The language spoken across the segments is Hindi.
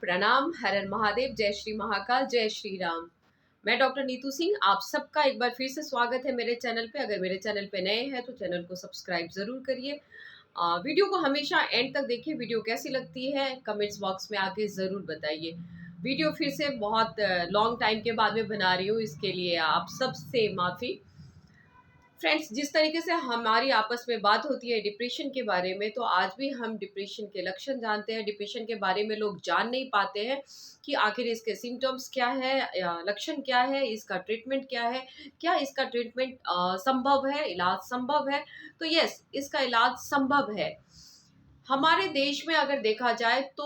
प्रणाम, हर हर महादेव, जय श्री महाकाल, जय श्री राम। मैं डॉक्टर नीतू सिंह, आप सबका एक बार फिर से स्वागत है मेरे चैनल पे। अगर मेरे चैनल पे नए हैं तो चैनल को सब्सक्राइब ज़रूर करिए। वीडियो को हमेशा एंड तक देखिए। वीडियो कैसी लगती है कमेंट्स बॉक्स में आके ज़रूर बताइए। वीडियो फिर से बहुत लॉन्ग टाइम के बाद में बना रही हूँ, इसके लिए आप सबसे माफ़ी। फ्रेंड्स, जिस तरीके से हमारी आपस में बात होती है डिप्रेशन के बारे में, तो आज भी हम डिप्रेशन के लक्षण जानते हैं। डिप्रेशन के बारे में लोग जान नहीं पाते हैं कि आखिर इसके सिम्टम्स क्या है या लक्षण क्या है, इसका ट्रीटमेंट क्या है, क्या इसका ट्रीटमेंट संभव है, इलाज संभव है। तो यस, इसका इलाज संभव है। हमारे देश में अगर देखा जाए तो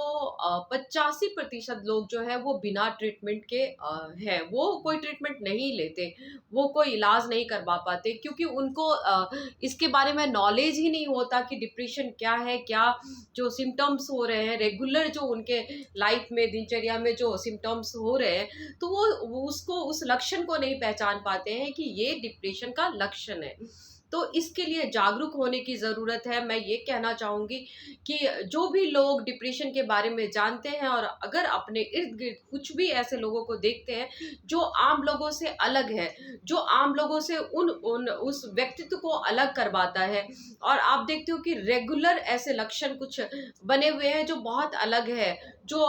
85% लोग जो है वो बिना ट्रीटमेंट के हैं, वो कोई ट्रीटमेंट नहीं लेते, वो कोई इलाज नहीं करवा पाते, क्योंकि उनको इसके बारे में नॉलेज ही नहीं होता कि डिप्रेशन क्या है, क्या जो सिम्टम्स हो रहे हैं रेगुलर, जो उनके लाइफ में दिनचर्या में जो सिम्टम्स हो रहे हैं, तो वो उसको उस लक्षण को नहीं पहचान पाते हैं कि ये डिप्रेशन का लक्षण है। तो इसके लिए जागरूक होने की ज़रूरत है। मैं ये कहना चाहूँगी कि जो भी लोग डिप्रेशन के बारे में जानते हैं और अगर अपने इर्द-गिर्द कुछ भी ऐसे लोगों को देखते हैं जो आम लोगों से अलग है, जो आम लोगों से उन उन उस व्यक्तित्व को अलग करवाता है, और आप देखते हो कि रेगुलर ऐसे लक्षण कुछ बने हुए हैं जो बहुत अलग है, जो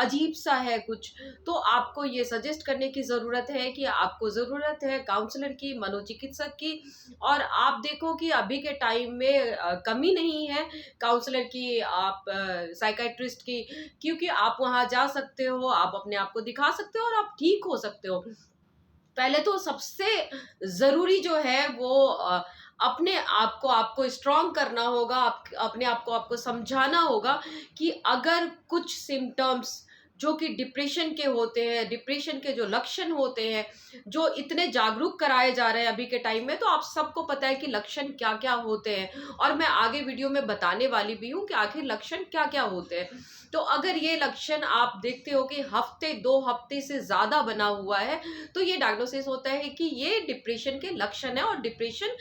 अजीब-सा है कुछ, तो आपको ये सजेस्ट करने की ज़रूरत है कि आपको ज़रूरत है काउंसलर की, मनोचिकित्सक की। और आप देखो कि अभी के टाइम में कमी नहीं है काउंसलर की, आप साइकियाट्रिस्ट की, क्योंकि आप वहाँ जा सकते हो, आप अपने आप को दिखा सकते हो और आप ठीक हो सकते हो। पहले तो सबसे ज़रूरी जो है वो अपने आप को आपको स्ट्रॉन्ग करना होगा, अपने आप को आपको समझाना होगा कि अगर कुछ सिम्पटम्स जो कि डिप्रेशन के होते हैं, डिप्रेशन के जो लक्षण होते हैं, जो इतने जागरूक कराए जा रहे हैं अभी के टाइम में, तो आप सबको पता है कि लक्षण क्या-क्या होते हैं, और मैं आगे वीडियो में बताने वाली भी हूँ कि आखिर लक्षण क्या-क्या होते हैं। तो अगर ये लक्षण आप देखते हो कि हफ्ते 2 हफ्ते से ज़्यादा बना हुआ है, तो ये डायग्नोसिस होता है कि ये डिप्रेशन के लक्षण है, और डिप्रेशन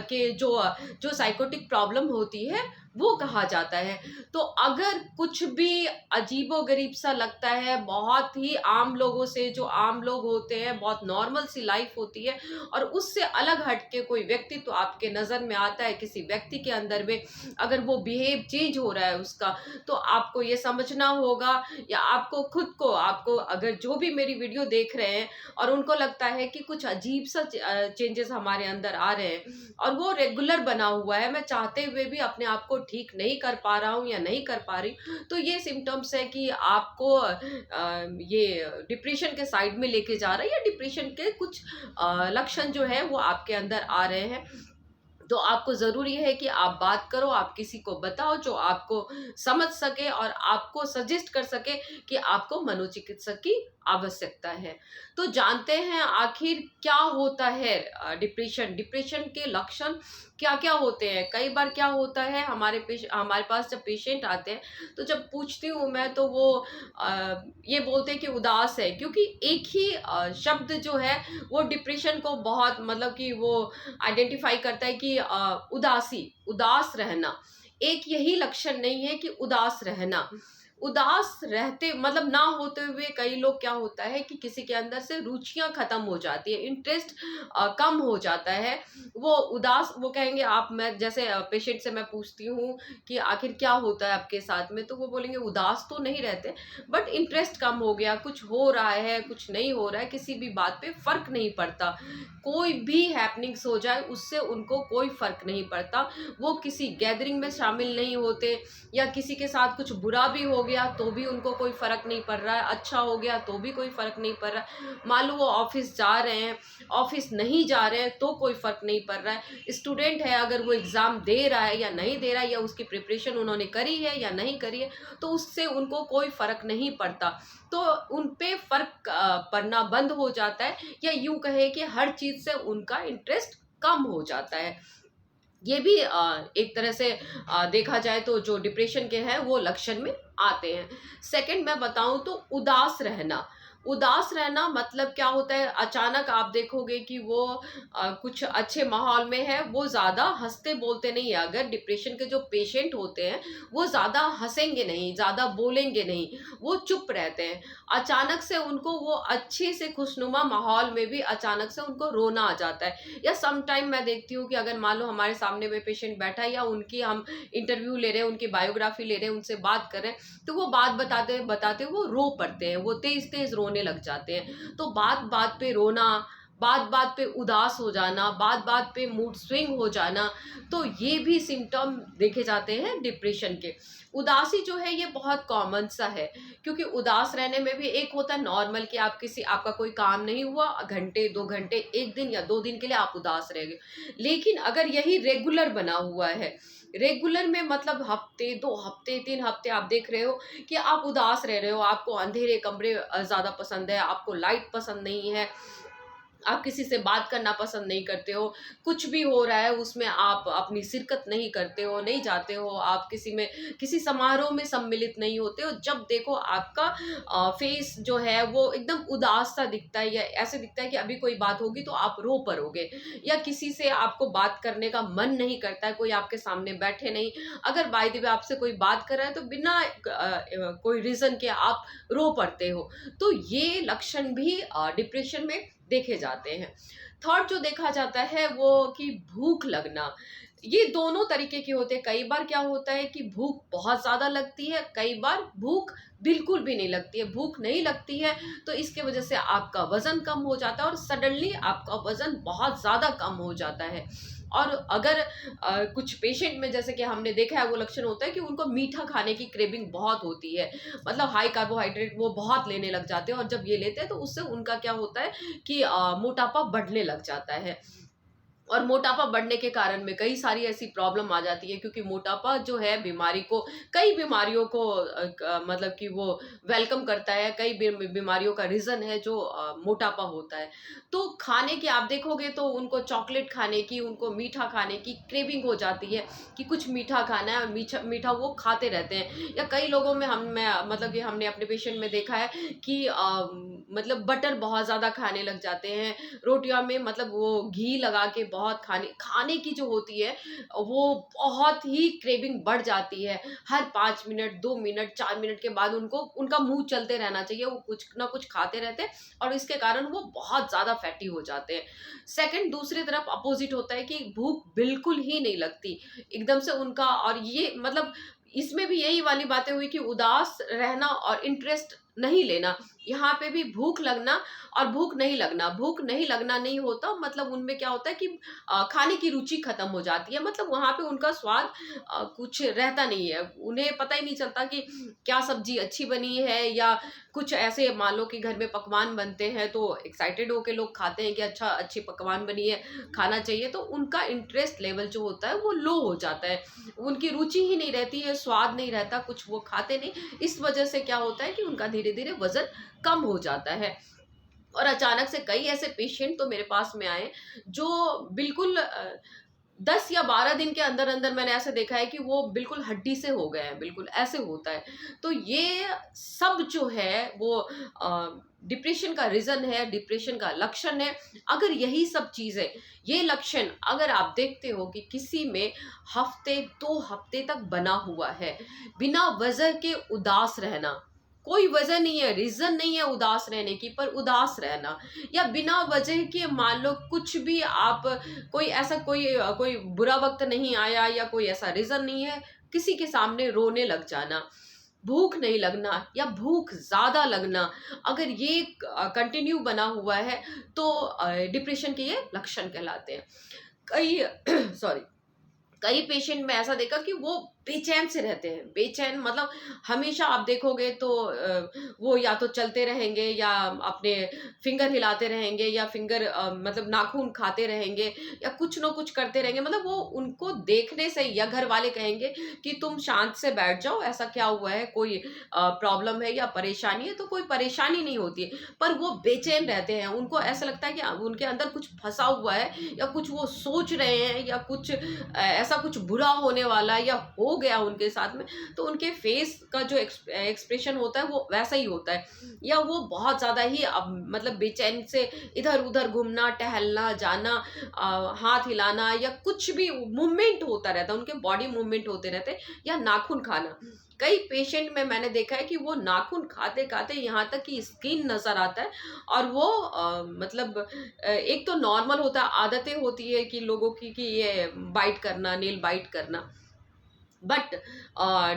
के जो साइकोटिक प्रॉब्लम होती है वो कहा जाता है। तो अगर कुछ भी अजीबो-गरीब सा लगता है, बहुत ही आम लोगों से, जो आम लोग होते हैं, बहुत नॉर्मल सी लाइफ होती है, और उससे अलग हट के कोई व्यक्तित्व तो आपके नज़र में आता है, किसी व्यक्ति के अंदर में अगर वो बिहेव चेंज हो रहा है उसका, तो आपको ये समझना होगा, या आपको खुद को, आपको अगर जो भी मेरी वीडियो देख रहे हैं और उनको लगता है कि कुछ अजीब सा चेंजेस हमारे अंदर आ रहे हैं और वो रेगुलर बना हुआ है, मैं चाहते हुए भी अपने आप को ठीक नहीं कर पा रहा हूँ या नहीं कर पा रही, तो ये सिम्टम्स है कि आपको ये डिप्रेशन के साइड में लेके जा रहा है, या डिप्रेशन के कुछ लक्षण जो है वो आपके अंदर आ रहे हैं। तो आपको ज़रूरी है कि आप बात करो, आप किसी को बताओ जो आपको समझ सके और आपको सजेस्ट कर सके कि आपको मनोचिकित्सक की आवश्यकता है। तो जानते हैं आखिर क्या होता है डिप्रेशन, डिप्रेशन के लक्षण क्या-क्या होते हैं। कई बार क्या होता है, हमारे पास जब पेशेंट आते हैं, तो जब पूछती हूँ मैं, तो वो ये बोलते हैं कि उदास है, क्योंकि एक ही शब्द जो है वो डिप्रेशन को बहुत, मतलब कि वो आइडेंटिफाई करता है कि उदास रहना एक यही लक्षण नहीं है कि उदास रहना। उदास रहते, मतलब ना होते हुए, कई लोग क्या होता है कि किसी के अंदर से रुचियाँ खत्म हो जाती है, इंटरेस्ट कम हो जाता है। वो उदास, वो कहेंगे, आप मैं जैसे पेशेंट से मैं पूछती हूँ कि आखिर क्या होता है आपके साथ में, तो वो बोलेंगे उदास तो नहीं रहते, बट इंटरेस्ट कम हो गया, कुछ हो रहा है, कुछ नहीं हो रहा है, किसी भी बात पे फ़र्क नहीं पड़ता। कोई भी हैपनिंग्स हो जाए उससे उनको कोई फ़र्क नहीं पड़ता। वो किसी गैदरिंग में शामिल नहीं होते, या किसी के साथ कुछ बुरा भी हो गया तो भी उनको कोई फ़र्क नहीं पड़ रहा है, अच्छा हो गया तो भी कोई फ़र्क नहीं पड़ रहा है। मान लो वो ऑफ़िस जा रहे हैं, ऑफ़िस नहीं जा रहे हैं तो कोई फ़र्क नहीं पड़ रहा है। स्टूडेंट है, अगर वो एग्ज़ाम दे रहा है या नहीं दे रहा है, या उसकी प्रिपरेशन उन्होंने करी है या नहीं करी है, तो उससे उनको कोई फ़र्क नहीं पड़ता। तो उन पे फ़र्क पड़ना बंद हो जाता है, या यूँ कहें कि हर चीज़ से उनका इंटरेस्ट कम हो जाता है। ये भी एक तरह से देखा जाए तो जो डिप्रेशन के हैं वो लक्षण में आते हैं। सेकंड मैं बताऊँ तो उदास रहना। उदास रहना मतलब क्या होता है, अचानक आप देखोगे कि वो कुछ अच्छे माहौल में है, वो ज़्यादा हँसते बोलते नहीं है। अगर डिप्रेशन के जो पेशेंट होते हैं, वो ज़्यादा हँसेंगे नहीं, ज़्यादा बोलेंगे नहीं, वो चुप रहते हैं। अचानक से उनको वो अच्छे से खुशनुमा माहौल में भी अचानक से उनको रोना आ जाता है। या सम टाइम मैं देखती हूँ कि अगर मान लो हमारे सामने में पेशेंट बैठा है या उनकी हम इंटरव्यू ले रहे हैं, उनकी बायोग्राफी ले रहे हैं, उनसे बात कर रहे हैं, तो वो बात बताते बताते वो रो पड़ते हैं, वो तेज तेज रोने लग जाते हैं। तो बात बात पे रोना, बात बात पे उदास हो जाना, बात बात पे मूड स्विंग हो जाना, तो ये भी सिम्टम देखे जाते हैं डिप्रेशन के। उदासी जो है ये बहुत कॉमन सा है, क्योंकि उदास रहने में भी एक होता है नॉर्मल कि आपका कोई काम नहीं हुआ, घंटे 2 घंटे, 1 दिन या 2 दिन के लिए आप उदास रह गए। लेकिन अगर यही रेगुलर बना हुआ है, रेगुलर में मतलब हफ्ते 2 हफ्ते 3 हफ्ते आप देख रहे हो कि आप उदास रह रहे हो, आपको अंधेरे कमरे ज़्यादा पसंद है, आपको लाइट पसंद नहीं है, आप किसी से बात करना पसंद नहीं करते हो, कुछ भी हो रहा है उसमें आप अपनी शिरकत नहीं करते हो, नहीं जाते हो, आप किसी समारोह में सम्मिलित नहीं होते हो। जब देखो आपका फेस जो है वो एकदम उदास सा दिखता है, या ऐसे दिखता है कि अभी कोई बात होगी तो आप रो पड़ोगे, या किसी से आपको बात करने का मन नहीं करता है, कोई आपके सामने बैठे नहीं, अगर बाय द वे आपसे कोई बात कर रहा है तो बिना कोई रीज़न के आप रो पड़ते हो। तो ये लक्षण भी डिप्रेशन में देखे जाते हैं। थर्ड जो देखा जाता है वो कि भूख लगना, ये दोनों तरीके के होते हैं। कई बार क्या होता है कि भूख बहुत ज़्यादा लगती है, कई बार भूख बिल्कुल भी नहीं लगती है। भूख नहीं लगती है तो इसके वजह से आपका वज़न कम हो जाता है और सडनली आपका वज़न बहुत ज़्यादा कम हो जाता है। और अगर कुछ पेशेंट में जैसे कि हमने देखा है वो लक्षण होता है कि उनको मीठा खाने की क्रेविंग बहुत होती है, मतलब हाई कार्बोहाइड्रेट वो बहुत लेने लग जाते हैं, और जब ये लेते हैं तो उससे उनका क्या होता है कि मोटापा बढ़ने लग जाता है। और मोटापा बढ़ने के कारण में कई सारी ऐसी प्रॉब्लम आ जाती है, क्योंकि मोटापा जो है बीमारी को, कई बीमारियों को मतलब कि वो वेलकम करता है, कई बीमारियों का रीज़न है जो मोटापा होता है। तो खाने की आप देखोगे तो उनको चॉकलेट खाने की, उनको मीठा खाने की क्रेविंग हो जाती है कि कुछ मीठा खाना है, और मीठा मीठा वो खाते रहते हैं। या कई लोगों में मतलब कि हमने अपने पेशेंट में देखा है कि मतलब बटर बहुत ज़्यादा खाने लग जाते हैं, रोटियों में मतलब वो घी लगा के बहुत खाने खाने की जो होती है वो बहुत ही क्रेविंग बढ़ जाती है। हर 5 मिनट 2 मिनट 4 मिनट के बाद उनको उनका मुंह चलते रहना चाहिए, वो कुछ ना कुछ खाते रहते हैं, और इसके कारण वो बहुत ज़्यादा फैटी हो जाते हैं। सेकंड दूसरी तरफ अपोजिट होता है कि भूख बिल्कुल ही नहीं लगती एकदम से उनका, और ये मतलब इसमें भी यही वाली बातें हुई कि उदास रहना और इंटरेस्ट नहीं लेना, यहाँ पे भी भूख लगना और भूख नहीं लगना। भूख नहीं लगना नहीं होता, मतलब उनमें क्या होता है कि खाने की रुचि खत्म हो जाती है, मतलब वहाँ पे उनका स्वाद कुछ रहता नहीं है, उन्हें पता ही नहीं चलता कि क्या सब्जी अच्छी बनी है, या कुछ ऐसे मान लो कि घर में पकवान बनते हैं तो एक्साइटेड होके लोग खाते हैं कि अच्छा अच्छी पकवान बनी है, खाना चाहिए, तो उनका इंटरेस्ट लेवल जो होता है वो लो हो जाता है, उनकी रुचि ही नहीं रहती है, स्वाद नहीं रहता, कुछ वो खाते नहीं। इस वजह से क्या होता है कि उनका धीरे धीरे वजन कम हो जाता है। और अचानक से कई ऐसे पेशेंट तो मेरे पास में आए जो बिल्कुल 10 या 12 दिन के अंदर अंदर मैंने ऐसे देखा है कि वो बिल्कुल हड्डी से हो गए हैं, बिल्कुल ऐसे होता है। तो ये सब जो है वो डिप्रेशन का रीज़न है, डिप्रेशन का लक्षण है। अगर यही सब चीज़ें, ये लक्षण अगर आप देखते हो कि किसी में हफ्ते 2 हफ्ते तक बना हुआ है, बिना वजह के उदास रहना, कोई वजह नहीं है, रीज़न नहीं है उदास रहने की, पर उदास रहना, या बिना वजह के मान लो कुछ भी आप, कोई ऐसा कोई बुरा वक़्त नहीं आया या कोई ऐसा रीज़न नहीं है, किसी के सामने रोने लग जाना, भूख नहीं लगना या भूख ज़्यादा लगना, अगर ये कंटिन्यू बना हुआ है तो डिप्रेशन के ये लक्षण कहलाते हैं। कई सॉरी कई पेशेंट में ऐसा देखा कि वो बेचैन से रहते हैं, बेचैन मतलब हमेशा आप देखोगे तो वो या तो चलते रहेंगे, या अपने फिंगर हिलाते रहेंगे, या फिंगर मतलब नाखून खाते रहेंगे, या कुछ ना कुछ करते रहेंगे, मतलब वो उनको देखने से या घर वाले कहेंगे कि तुम शांत से बैठ जाओ, ऐसा क्या हुआ है, कोई प्रॉब्लम है या परेशानी है, तो कोई परेशानी नहीं होती है, पर वो बेचैन रहते हैं, उनको ऐसा लगता है कि उनके अंदर कुछ फंसा हुआ है, या कुछ वो सोच रहे हैं, या कुछ ऐसा कुछ बुरा होने वाला है या हो गया उनके साथ में, तो उनके फेस का जो एक्सप्रेशन होता है वो वैसा ही होता है, या वो बहुत ज़्यादा ही मतलब बेचैन से इधर उधर घूमना, टहलना, जाना, हाथ हिलाना, या कुछ भी मूवमेंट होता रहता है, उनके बॉडी मूवमेंट होते रहते हैं, या नाखून खाना। कई पेशेंट में मैंने देखा है कि वो नाखून खाते खाते यहाँ तक कि स्किन नजर आता है, और वो मतलब एक तो नॉर्मल होता है, आदतें होती है कि लोगों की कि ये बाइट करना, नेल बाइट करना, बट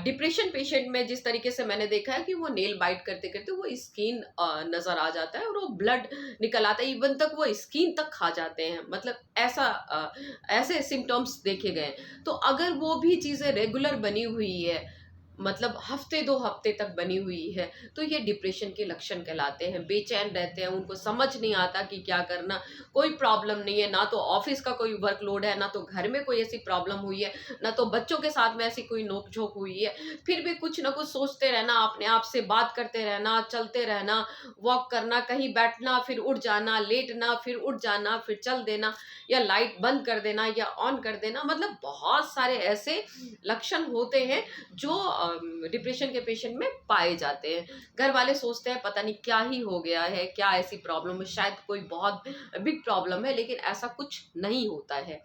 डिप्रेशन पेशेंट में जिस तरीके से मैंने देखा है कि वो नेल बाइट करते करते वो स्किन नजर आ जाता है, और वो ब्लड निकल आता है, इवन तक वो स्किन तक खा जाते हैं, मतलब ऐसा ऐसे सिम्टम्स देखे गए। तो अगर वो भी चीज़ें रेगुलर बनी हुई है, मतलब हफ्ते 2 हफ्ते तक बनी हुई है, तो ये डिप्रेशन के लक्षण कहलाते हैं। बेचैन रहते हैं, उनको समझ नहीं आता कि क्या करना, कोई प्रॉब्लम नहीं है, ना तो ऑफिस का कोई वर्कलोड है, ना तो घर में कोई ऐसी प्रॉब्लम हुई है, ना तो बच्चों के साथ में ऐसी कोई नोक-झोंक हुई है, फिर भी कुछ ना कुछ सोचते रहना, अपने आप से बात करते रहना, चलते रहना, वॉक करना, कहीं बैठना, फिर उठ जाना, लेटना, फिर उठ जाना, फिर चल देना, या लाइट बंद कर देना या ऑन कर देना, मतलब बहुत सारे ऐसे लक्षण होते हैं जो डिप्रेशन के पेशेंट में पाए जाते हैं। घर वाले सोचते हैं पता नहीं क्या ही हो गया है, क्या ऐसी प्रॉब्लम है, शायद कोई बहुत बिग प्रॉब्लम है, लेकिन ऐसा कुछ नहीं होता है।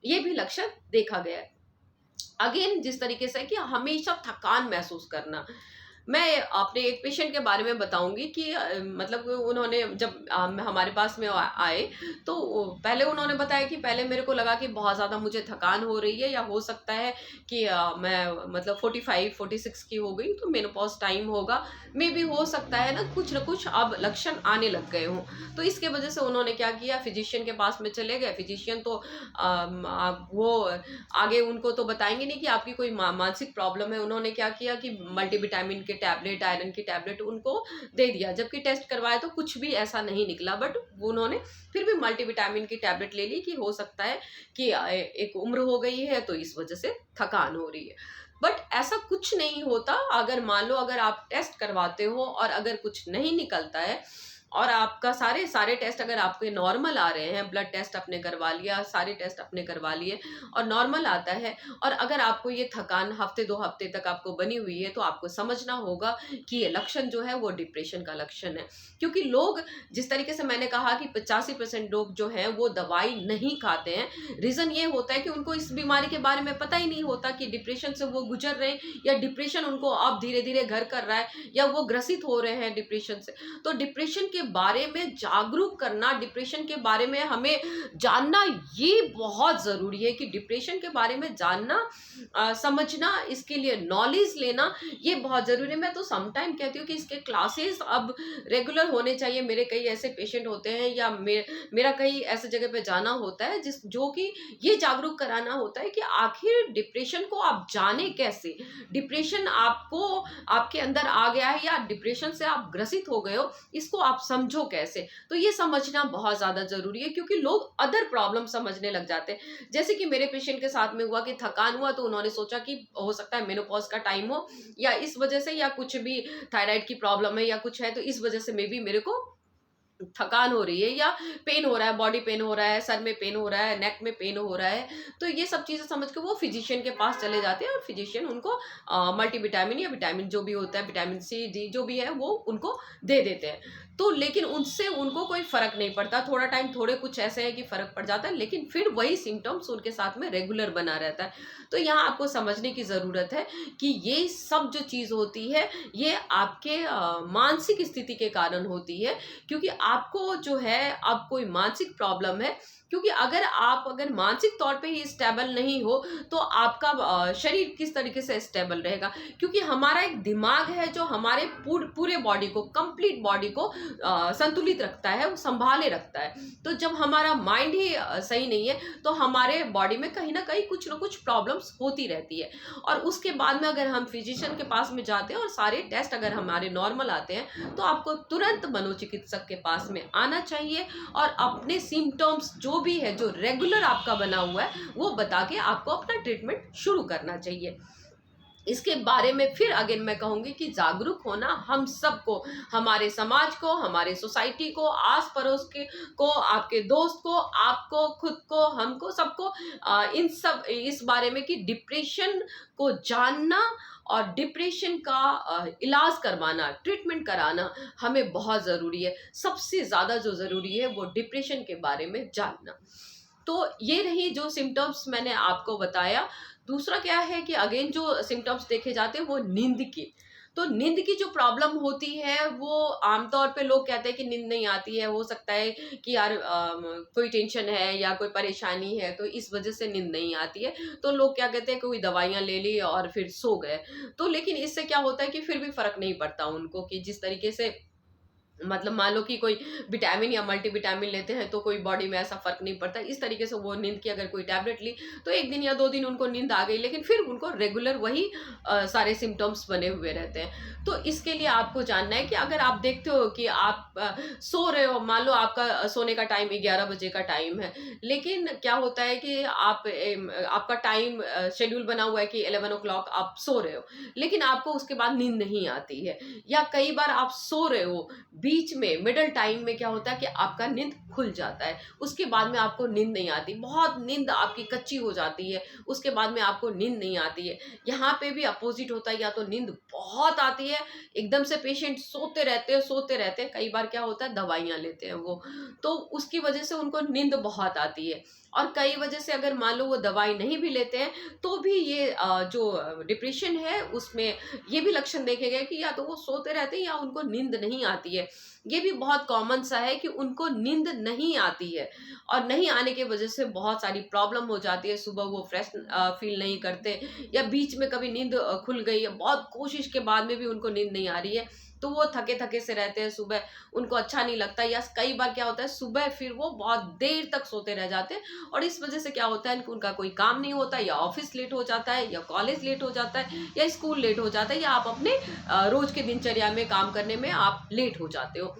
ये भी लक्षण देखा गया है। अगेन जिस तरीके से कि हमेशा थकान महसूस करना, मैं अपने एक पेशेंट के बारे में बताऊंगी कि मतलब उन्होंने जब हमारे पास में आए, तो पहले उन्होंने बताया कि पहले मेरे को लगा कि बहुत ज़्यादा मुझे थकान हो रही है, या हो सकता है कि मैं मतलब 45-46 की हो गई, तो मेनोपॉज टाइम होगा, मे बी हो सकता है ना कुछ अब लक्षण आने लग गए हों। तो इसके वजह से उन्होंने क्या किया, फिजिशियन के पास में चले गए। फिजिशियन तो वो आगे उनको तो बताएंगे नहीं कि आपकी कोई मानसिक प्रॉब्लम है। उन्होंने क्या किया कि मल्टीविटामिन के टैबलेट, आयरन की टैबलेट उनको दे दिया, जबकि टेस्ट करवाया तो कुछ भी ऐसा नहीं निकला, बट उन्होंने फिर भी मल्टीविटामिन की टैबलेट ले ली कि हो सकता है कि एक उम्र हो गई है तो इस वजह से थकान हो रही है। बट ऐसा कुछ नहीं होता। अगर मान लो अगर आप टेस्ट करवाते हो और अगर कुछ नहीं निकलता है, और आपका सारे टेस्ट अगर आपके नॉर्मल आ रहे हैं, ब्लड टेस्ट आपने करवा लिया, सारे टेस्ट आपने करवा लिए और नॉर्मल आता है, और अगर आपको ये थकान हफ्ते 2 हफ्ते तक आपको बनी हुई है, तो आपको समझना होगा कि ये लक्षण जो है वो डिप्रेशन का लक्षण है। क्योंकि लोग, जिस तरीके से मैंने कहा कि 85% लोग जो हैं वो दवाई नहीं खाते हैं, रीजन ये होता है कि उनको इस बीमारी के बारे में पता ही नहीं होता कि डिप्रेशन से वो गुजर रहे हैं, या डिप्रेशन उनको अब धीरे धीरे घर कर रहा है, या वो ग्रसित हो रहे हैं डिप्रेशन से। तो डिप्रेशन के बारे में जागरूक करना, डिप्रेशन के बारे में हमें जानना, ये बहुत जरूरी है कि डिप्रेशन के बारे में जानना, समझना, इसके लिए नॉलेज लेना, ये बहुत जरूरी है। मैं तो समटाइम कहती हूँ कि इसके क्लासेस अब रेगुलर होने चाहिए। मेरे कई ऐसे पेशेंट होते हैं, या मेरा कई ऐसे जगह पे जाना होता है जो कि ये जागरूक कराना होता है कि आखिर डिप्रेशन को आप जाने कैसे, डिप्रेशन आपको आपके अंदर आ गया है, या डिप्रेशन से आप ग्रसित हो गए हो, इसको आप समझो कैसे। तो ये समझना बहुत ज्यादा जरूरी है, क्योंकि लोग अदर प्रॉब्लम समझने लग जाते हैं। जैसे कि मेरे पेशेंट के साथ में हुआ कि थकान हुआ, तो उन्होंने सोचा कि हो सकता है मेनोपॉज का टाइम हो, या इस वजह से, या कुछ भी थायराइड की प्रॉब्लम है या कुछ है, तो इस वजह से मे बी मेरे को थकान हो रही है, या पेन हो रहा है, बॉडी पेन हो रहा है, सर में पेन हो रहा है, नेक में पेन हो रहा है। तो ये सब चीजें समझ के वो फिजिशियन के पास चले जाते हैं, और फिजिशियन उनको मल्टीविटामिन या विटामिन जो भी होता है, विटामिन सी डी जो भी है, वो उनको दे देते हैं। तो लेकिन उनसे उनको कोई फर्क नहीं पड़ता, थोड़ा टाइम, थोड़े कुछ ऐसे है कि फर्क पड़ जाता है, लेकिन फिर वही सिम्टम्स उनके साथ में रेगुलर बना रहता है। तो यहाँ आपको समझने की जरूरत है कि ये सब जो चीज होती है, ये आपके मानसिक स्थिति के कारण होती है। क्योंकि आपको जो है, अब कोई मानसिक प्रॉब्लम है, क्योंकि अगर मानसिक तौर पे ही स्टेबल नहीं हो, तो आपका शरीर किस तरीके से स्टेबल रहेगा। क्योंकि हमारा एक दिमाग है जो हमारे पूरे बॉडी को, कंप्लीट बॉडी को संतुलित रखता है, वो संभाले रखता है। तो जब हमारा माइंड ही सही नहीं है, तो हमारे बॉडी में कहीं ना कहीं कुछ ना कुछ प्रॉब्लम्स होती रहती है। और उसके बाद में अगर हम फिजिशियन के पास में जाते हैं और सारे टेस्ट अगर हमारे नॉर्मल आते हैं, तो आपको तुरंत मनोचिकित्सक के पास में आना चाहिए, और अपने सिम्टम्स जो भी है, जो रेगुलर आपका बना हुआ है, वो बता के आपको अपना ट्रीटमेंट शुरू करना चाहिए। इसके बारे में फिर अगेन मैं कहूंगी कि जागरूक होना हम सबको, हमारे समाज को, हमारे सोसाइटी को, आस पड़ोस के को, आपके दोस्त को, आपको, खुद को, हमको, सबको इन सब इस बारे में कि डिप्रेशन को जानना और डिप्रेशन का इलाज करवाना, ट्रीटमेंट कराना हमें बहुत ज़रूरी है। सबसे ज़्यादा जो ज़रूरी है वो डिप्रेशन के बारे में जानना। तो ये रही जो सिम्टम्स मैंने आपको बताया। दूसरा क्या है कि अगेन जो सिम्टम्स देखे जाते हैं वो नींद की। तो नींद की जो प्रॉब्लम होती है वो आमतौर पे लोग कहते हैं कि नींद नहीं आती है, हो सकता है कि यार कोई टेंशन है या कोई परेशानी है तो इस वजह से नींद नहीं आती है। तो लोग क्या कहते हैं, कोई दवाइयाँ ले ली और फिर सो गए। तो लेकिन इससे क्या होता है कि फिर भी फ़र्क नहीं पड़ता उनको, कि जिस तरीके से मतलब मान लो कि कोई विटामिन या मल्टीविटामिन लेते हैं तो कोई बॉडी में ऐसा फर्क नहीं पड़ता। इस तरीके से वो नींद की अगर कोई टैबलेट ली तो 1 दिन या 2 दिन उनको नींद आ गई, लेकिन फिर उनको रेगुलर वही सारे सिम्पटम्स बने हुए रहते हैं। तो इसके लिए आपको जानना है कि अगर आप देखते हो कि आप सो रहे हो, मान लो आपका सोने का टाइम 11 बजे का टाइम है, लेकिन क्या होता है कि आपका टाइम शेड्यूल बना हुआ है कि 11 ओ क्लॉक आप सो रहे हो, लेकिन आपको उसके बाद नींद नहीं आती है। या कई बार आप सो रहे हो, बीच में मिडल टाइम में क्या होता है कि आपका नींद खुल जाता है, उसके बाद में आपको नींद नहीं आती, बहुत नींद आपकी कच्ची हो जाती है, उसके बाद में आपको नींद नहीं आती है। यहाँ पे भी अपोजिट होता है, या तो नींद बहुत आती है, एकदम से पेशेंट सोते रहते हैं, कई बार क्या होता है दवाइयाँ लेते हैं वो, तो उसकी वजह से उनको नींद बहुत आती है। और कई वजह से अगर मान लो वो दवाई नहीं भी लेते हैं तो भी ये जो डिप्रेशन है उसमें ये भी लक्षण देखे गए कि या तो वो सोते रहते हैं या उनको नींद नहीं आती है। ये भी बहुत कॉमन सा है कि उनको नींद नहीं आती है, और नहीं आने की वजह से बहुत सारी प्रॉब्लम हो जाती है। सुबह वो फ्रेश फील नहीं करते, या बीच में कभी नींद खुल गई है, बहुत कोशिश के बाद में भी उनको नींद नहीं आ रही है, तो वो थके थके से रहते हैं, सुबह उनको अच्छा नहीं लगता। या कई बार क्या होता है सुबह फिर वो बहुत देर तक सोते रह जाते हैं, और इस वजह से क्या होता है कि उनका कोई काम नहीं होता, या ऑफिस लेट हो जाता है, या कॉलेज लेट हो जाता है, या स्कूल लेट हो जाता है, या आप अपने रोज के दिनचर्या में काम करने में आप लेट हो जाते हो।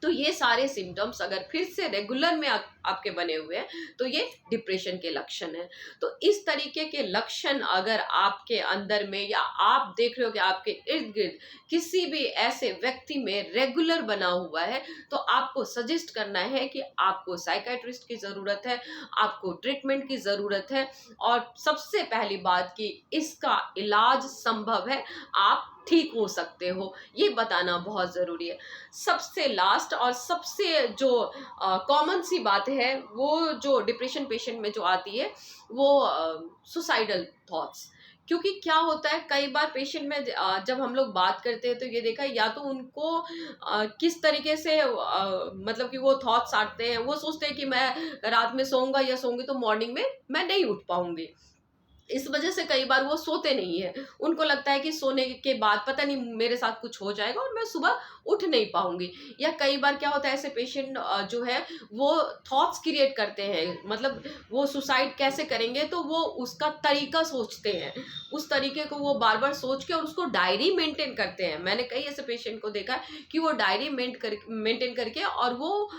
तो ये सारे सिम्टम्स अगर फिर से रेगुलर में आपके बने हुए हैं तो ये डिप्रेशन के लक्षण हैं। तो इस तरीके के लक्षण अगर आपके अंदर में, या आप देख रहे हो कि आपके इर्द गिर्द किसी भी ऐसे व्यक्ति में रेगुलर बना हुआ है, तो आपको सजेस्ट करना है कि आपको साइकेट्रिस्ट की ज़रूरत है, आपको ट्रीटमेंट की ज़रूरत है। और सबसे पहली बात कि इसका इलाज संभव है, आप ठीक हो सकते हो, ये बताना बहुत ज़रूरी है। सबसे लास्ट और सबसे जो कॉमन सी बात है, वो जो डिप्रेशन पेशेंट में जो आती है वो सुसाइडल थॉट्स। क्योंकि क्या होता है कई बार पेशेंट में जब हम लोग बात करते हैं तो ये देखा है, या तो उनको किस तरीके से मतलब कि वो थॉट्स आते हैं, वो सोचते हैं कि मैं रात में सोऊंगा या सोऊंगी तो मॉर्निंग में मैं नहीं उठ पाऊंगी। इस वजह से कई बार वो सोते नहीं है, उनको लगता है कि सोने के बाद पता नहीं मेरे साथ कुछ हो जाएगा और मैं सुबह उठ नहीं पाऊंगी। या कई बार क्या होता है ऐसे पेशेंट जो है वो थॉट्स क्रिएट करते हैं, मतलब वो सुसाइड कैसे करेंगे तो वो उसका तरीका सोचते हैं, उस तरीके को वो बार बार सोच के और उसको डायरी मेंटेन करते हैं। मैंने कई ऐसे पेशेंट को देखा है कि वो डायरी मेंटेन करके और वो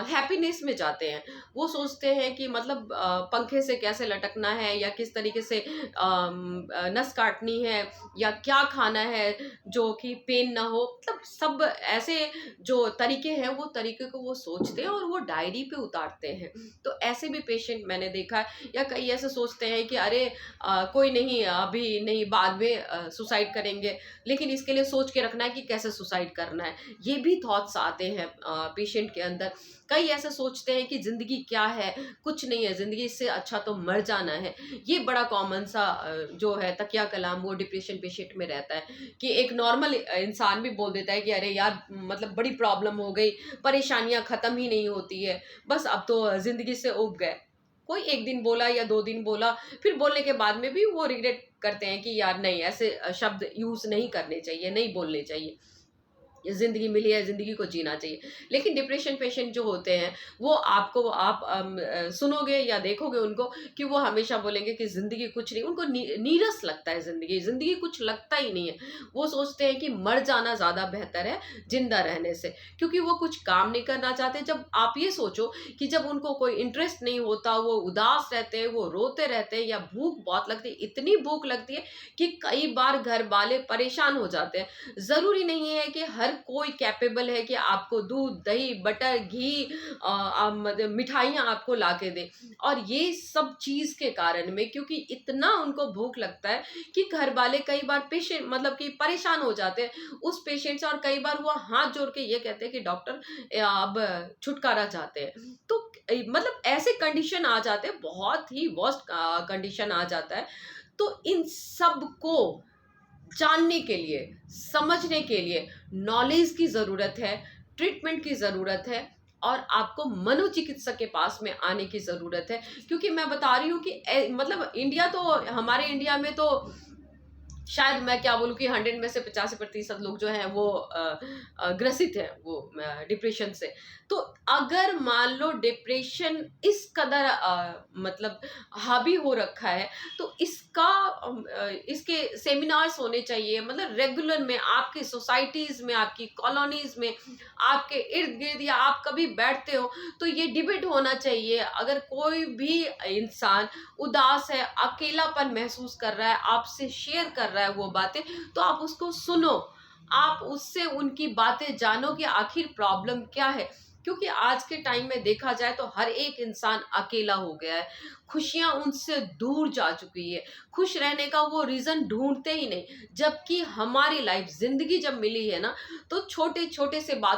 हैप्पीनेस में जाते हैं। वो सोचते हैं कि मतलब पंखे से कैसे लटकना है, या किस तरीके से नस काटनी है, या क्या खाना है जो कि पेन ना हो, मतलब सब ऐसे जो तरीके हैं वो तरीके को वो सोचते हैं और वो डायरी पे उतारते हैं। तो ऐसे भी पेशेंट मैंने देखा है। या कई ऐसे सोचते हैं कि अरे कोई नहीं, अभी नहीं, बाद में सुसाइड करेंगे, लेकिन इसके लिए सोच के रखना है कि कैसे सुसाइड करना है। ये भी थॉट्स आते हैं पेशेंट के अंदर। कई ऐसे सोचते हैं कि ज़िंदगी क्या है, कुछ नहीं है, ज़िंदगी से अच्छा तो मर जाना है। ये बड़ा कॉमन सा जो है तकिया कलाम वो डिप्रेशन पेशेंट में रहता है, कि एक नॉर्मल इंसान भी बोल देता है कि अरे यार मतलब बड़ी प्रॉब्लम हो गई, परेशानियां ख़त्म ही नहीं होती है, बस अब तो ज़िंदगी से ऊब गए। कोई 1 दिन बोला या 2 दिन बोला, फिर बोलने के बाद में भी वो रिग्रेट करते हैं कि यार नहीं, ऐसे शब्द यूज़ नहीं करने चाहिए, नहीं बोलने चाहिए। ज़िंदगी मिली है, ज़िंदगी को जीना चाहिए। लेकिन डिप्रेशन पेशेंट जो होते हैं, वो आपको आप सुनोगे या देखोगे उनको कि वो हमेशा बोलेंगे कि ज़िंदगी कुछ नहीं, उनको नीरस लगता है ज़िंदगी, ज़िंदगी कुछ लगता ही नहीं है। वो सोचते हैं कि मर जाना ज़्यादा बेहतर है ज़िंदा रहने से, क्योंकि वो कुछ काम नहीं करना चाहते। जब आप ये सोचो कि जब उनको कोई इंटरेस्ट नहीं होता, वो उदास रहते हैं, वो रोते रहते हैं या भूख बहुत लगती है, इतनी भूख लगती है कि कई बार घर वाले परेशान हो जाते हैं। ज़रूरी नहीं है कि हर कोई कैपेबल है कि आपको दूध, दही, बटर, घी मतलब मिठाइयाँ आपको लाके दे। और ये सब चीज़ के कारण में, क्योंकि इतना उनको भूख लगता है कि घर वाले कई बार पेशेंट मतलब कि परेशान हो जाते हैं उस पेशेंट से, और कई बार वो हाथ जोड़ के ये कहते हैं कि डॉक्टर अब छुटकारा चाहते हैं। तो मतलब ऐसे कंडीशन आ जाते हैं, बहुत ही वर्स्ट कंडीशन आ जाता है। तो इन सब को जानने के लिए, समझने के लिए नॉलेज की ज़रूरत है, ट्रीटमेंट की ज़रूरत है, और आपको मनोचिकित्सक के पास में आने की ज़रूरत है। क्योंकि मैं बता रही हूँ कि मतलब इंडिया तो, हमारे इंडिया में तो शायद मैं क्या बोलूँ कि 100 में से 85% लोग जो हैं वो ग्रसित हैं वो डिप्रेशन से। तो अगर मान लो डिप्रेशन इस कदर मतलब हावी हो रखा है, तो इसका इसके सेमिनार्स होने चाहिए, मतलब रेगुलर में आपकी सोसाइटीज़ में, आपकी कॉलोनीज़ में, आपके इर्द-गिर्द, या आप कभी बैठते हो तो ये डिबेट होना चाहिए। अगर कोई भी इंसान उदास है, अकेलापन महसूस कर रहा है, आपसे शेयर कर रहा है वो बातें, तो आप उसको सुनो। आप उससे उनकी बातें जानो कि आखिर प्रॉब्लम क्या है। क्योंकि आज के टाइम में देखा जाए तो हर एक इंसान अकेला हो गया है। खुशियाँ उनसे दूर जा चुकी है। खुश रहने का वो रीज़न ढूँढते ही नहीं। जबकि हमारी लाइफ़ ज़िंदगी जब मिली है ना, तो छोटे-छोटे से बात